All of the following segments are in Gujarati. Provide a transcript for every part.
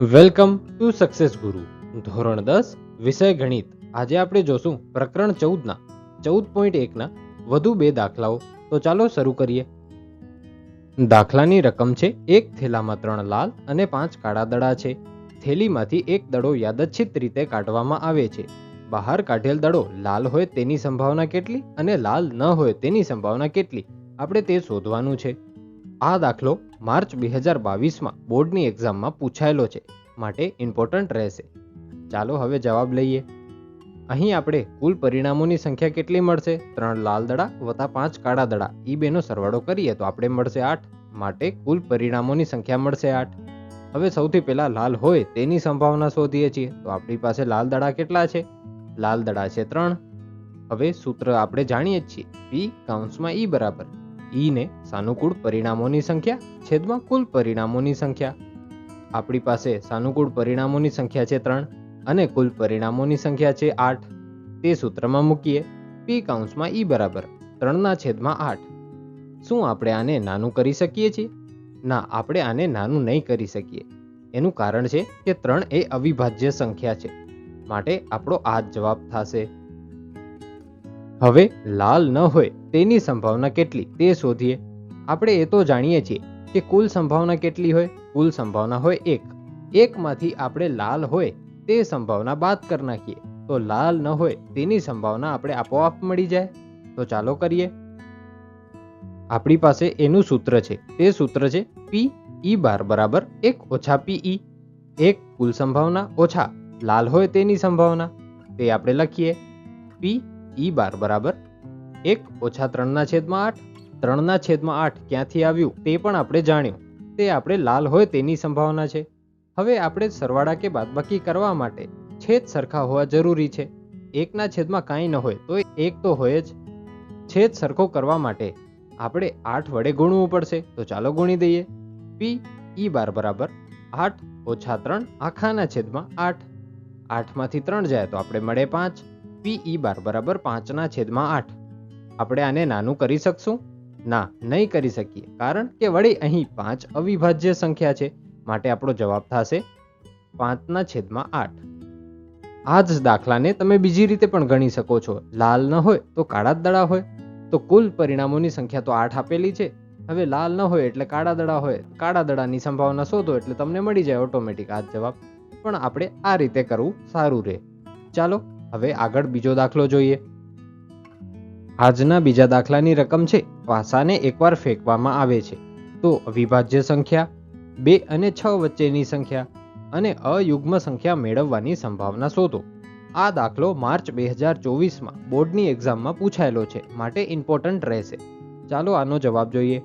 વેલકમ ટુ સક્સેસ ગુરુ. ધોરણ 10 વિષય ગણિત. આજે આપણે જોશું પ્રકરણ 14 ના 14.1 ના વધુ બે દાખલાઓ. તો ચાલો શરૂ કરીએ. દાખલાની રકમ છે, એક થેલામાં 3 લાલ અને 5 કાળા દડા છે. થેલીમાંથી એક દડો યાદચ્છિક રીતે કાઢવામાં આવે છે. બહાર કાઢેલ દડો લાલ હોય તેની સંભાવના કેટલી અને લાલ ન હોય તેની સંભાવના કેટલી, આપણે તે શોધવાનું છે. આ દાખલો માર્ચ 2022માં બોર્ડની એક્ઝામમાં પૂછાયેલો છે, માટે ઇમ્પોર્ટન્ટ રહેશે. ચાલો હવે જવાબ લઈએ. અહીં આપણે કુલ પરિણામોની સંખ્યા કેટલી મળશે? 3 લાલ દડા વત્તા 5 કાળા દડા, એ બેનો સરવાળો કરીએ તો આપણે મળશે 8. માટે કુલ પરિણામોની સંખ્યા મળશે 8. હવે સૌથી પહેલા લાલ હોય તેની સંભાવના શોધીએ છીએ. તો આપણી પાસે લાલ દડા કેટલા છે? લાલ દડા છે 3. હવે સૂત્ર આપણે જાણીએ છીએ, P કૌંસમાં E બરાબર ઈ ને સાનુકૂળ પરિણામોની સંખ્યા છેદમાં કુલ પરિણામોની સંખ્યા. આપણી પાસે સાનુકૂળ પરિણામોની સંખ્યા છે 3 અને કુલ પરિણામોની સંખ્યા છે 8. તે સૂત્રમાં મૂકીએ. P કૌંસમાં E બરાબર 3/8. શું આપણે આને નાનું કરી શકીએ છીએ? ના, આપણે આને નાનું નહીં કરી શકીએ. એનું કારણ છે કે 3 એ અવિભાજ્ય સંખ્યા છે, માટે આપણો આ જ જવાબ થશે. હવે લાલ ન હોય તેની સંભાવના કેટલી તે શોધીએ. આપણે એ તો જાણીએ છીએ કે કુલ સંભાવના કેટલી હોય? કુલ સંભાવના હોય 1. 1 માંથી આપણે લાલ હોય તે સંભાવના બાદ કરી નાખીએ તો લાલ ન હોય તેની સંભાવના આપણે આપોઆપ મળી જાય. તો ચાલો કરીએ. આપણી પાસે એનું સૂત્ર છે. તે સૂત્ર છે P E બાર બરાબર 1 ઓછા PE. 1 કુલ સંભાવના ઓછા લાલ હોય તેની સંભાવના. તે આપણે લખીએ. P E બાર બરાબર 1 ઓછા 3/8. 3/8 ક્યાંથી આવ્યું તે પણ આપણે જાણ્યું. તે આપણે લાલ હોય તેની સંભાવના છે. હવે આપણે સરવાળા કે બાદબાકી કરવા માટે છેદ સરખા હોવા જરૂરી છે. 1/માં કાંઈ ન હોય તો 1 તો હોય જ. છેદ સરખો કરવા માટે આપણે 8 વડે ગુણવું પડશે. તો ચાલો ગુણી દઈએ. P E બાર બરાબર 8 ઓછા 3 આખાના છેદમાં 8. 8 માંથી 3 જાય તો આપણે મળે 5. P E બાર બરાબર 5/8. આપણે આને નાનું કરી શકશું? ના, નહીં કરી શકીએ, કારણ કે વળી અહીં 5 અવિભાજ્ય સંખ્યા છે, માટે આપણો જવાબ થશે 5/8. આ જ દાખલાને તમે બીજી રીતે પણ ગણી શકો છો. લાલ ન હોય તો કાળા જ દડા હોય. તો કુલ પરિણામોની સંખ્યા તો 8 આપેલી છે. હવે લાલ ન હોય એટલે કાળા દડા હોય. કાળા દડાની સંભાવના શોધો એટલે તમને મળી જાય ઓટોમેટિક આ જ જવાબ. પણ આપણે આ રીતે કરવું સારું રહે. ચાલો હવે આગળ બીજો દાખલો જોઈએ. આજના બીજા દાખલાની રકમ છે, પાસાને એકવાર ફેંકવામાં આવે છે તો અવિભાજ્ય સંખ્યા, 2 અને 6 વચ્ચેની સંખ્યા અને અયુગ્મ સંખ્યા મેળવવાની સંભાવના શોધો. આ દાખલો માર્ચ 2024માં બોર્ડની એક્ઝામમાં પૂછાયેલો છે, માટે ઇમ્પોર્ટન્ટ રહેશે. ચાલો આનો જવાબ જોઈએ.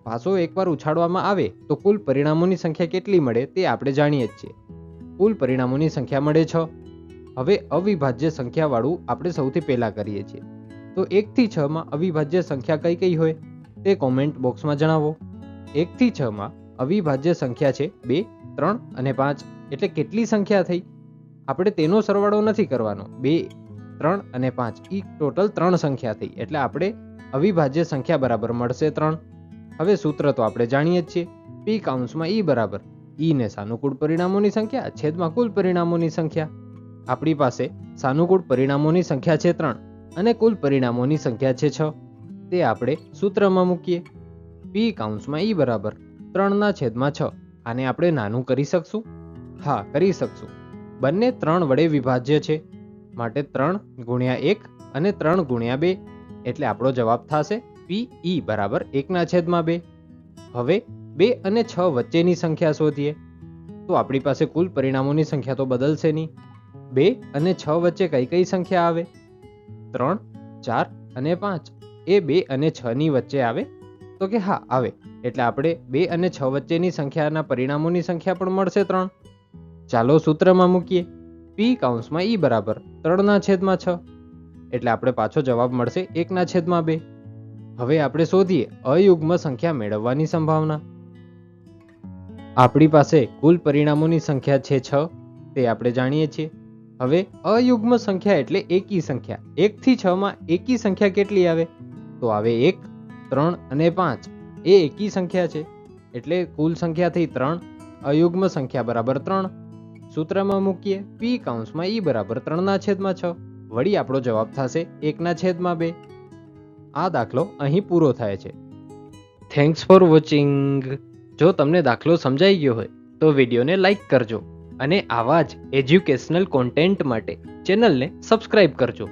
પાસો એકવાર ઉછાળવામાં આવે તો કુલ પરિણામોની સંખ્યા કેટલી મળે તે આપણે જાણીએ જ છીએ. કુલ પરિણામોની સંખ્યા મળે 6. હવે અવિભાજ્ય સંખ્યાવાળું આપણે સૌથી પહેલા કરીએ છીએ. તો 1 થી 6 માં અવિભાજ્ય સંખ્યા કઈ કઈ હોય તે કોમેન્ટ બોક્સમાં જણાવો. 1 થી 6 માં અવિભાજ્ય સંખ્યા છે 2, 3 અને 5. એટલે કેટલી સંખ્યા થઈ? આપણે તેનો સરવાળો નથી કરવાનો. 2, 3 અને 5 એ ટોટલ 3 સંખ્યા થઈ. એટલે આપણે અવિભાજ્ય સંખ્યા બરાબર મળશે 3. હવે સૂત્ર તો આપણે જાણીએ જ છીએ. P કૌંસમાં E બરાબર E ને સાનુકૂળ પરિણામોની સંખ્યા છેદમાં કુલ પરિણામોની સંખ્યા. આપણી પાસે સાનુકૂળ પરિણામોની સંખ્યા છે 3 અને કુલ પરિણામોની સંખ્યા છે 6. તે આપણે સૂત્રમાં મૂકીએ. P કૌંસમાં E બરાબર 3/6. આને આપણે નાનું કરી શકશું? હા, કરી શકશું. બંને 3 વડે વિભાજ્ય છે, માટે 3 ગુણ્યા 1 અને 3 ગુણ્યા 2. એટલે આપણો જવાબ થશે P E બરાબર 1/2. હવે 2 અને 6 વચ્ચેની સંખ્યા શોધીએ. તો આપણી પાસે કુલ પરિણામોની સંખ્યા તો બદલશે નહીં. 2 અને 6 વચ્ચે કઈ કઈ સંખ્યા આવે? 3, 4 અને 5. એ 2 અને 6 ની વચ્ચે આવે? તો કે હા, આવે. એટલે આપણે 2 અને 6 વચ્ચેની સંખ્યાના પરિણામોની સંખ્યા પણ મળશે 3. ચાલો સૂત્રમાં મૂકીએ. P કૌંસમાં E બરાબર 3/6. એટલે આપણે પાછો જવાબ મળશે 1/2. હવે આપણે શોધીએ અયુગ્મ સંખ્યા મેળવવાની સંભાવના. આપણી પાસે કુલ પરિણામોની સંખ્યા છે 6. તે આપણે જાણીએ છીએ. હવે અયુગ્મ સંખ્યા એટલે એકી સંખ્યા. 1 થી 6 માં એકી સંખ્યા કેટલી આવે? તો આવે 1, 3 અને 5. એ એકી સંખ્યા છે એટલે કુલ સંખ્યા થઈ 3 અયુગ્મ સંખ્યા બરાબર 3. સૂત્રમાં મૂકીએ p કૌંસમાં e બરાબર 3/6. વળી આપણો જવાબ થશે 1/2. આ દાખલો અહીં પૂરો થાય છે. Thanks for watching. જો તમને દાખલો સમજાઈ ગયો હોય તો વિડીયોને લાઈક કરજો અને આવા જ એજ્યુકેશનલ કોન્ટેન્ટ માટે ચેનલને સબસ્ક્રાઈબ કરજો.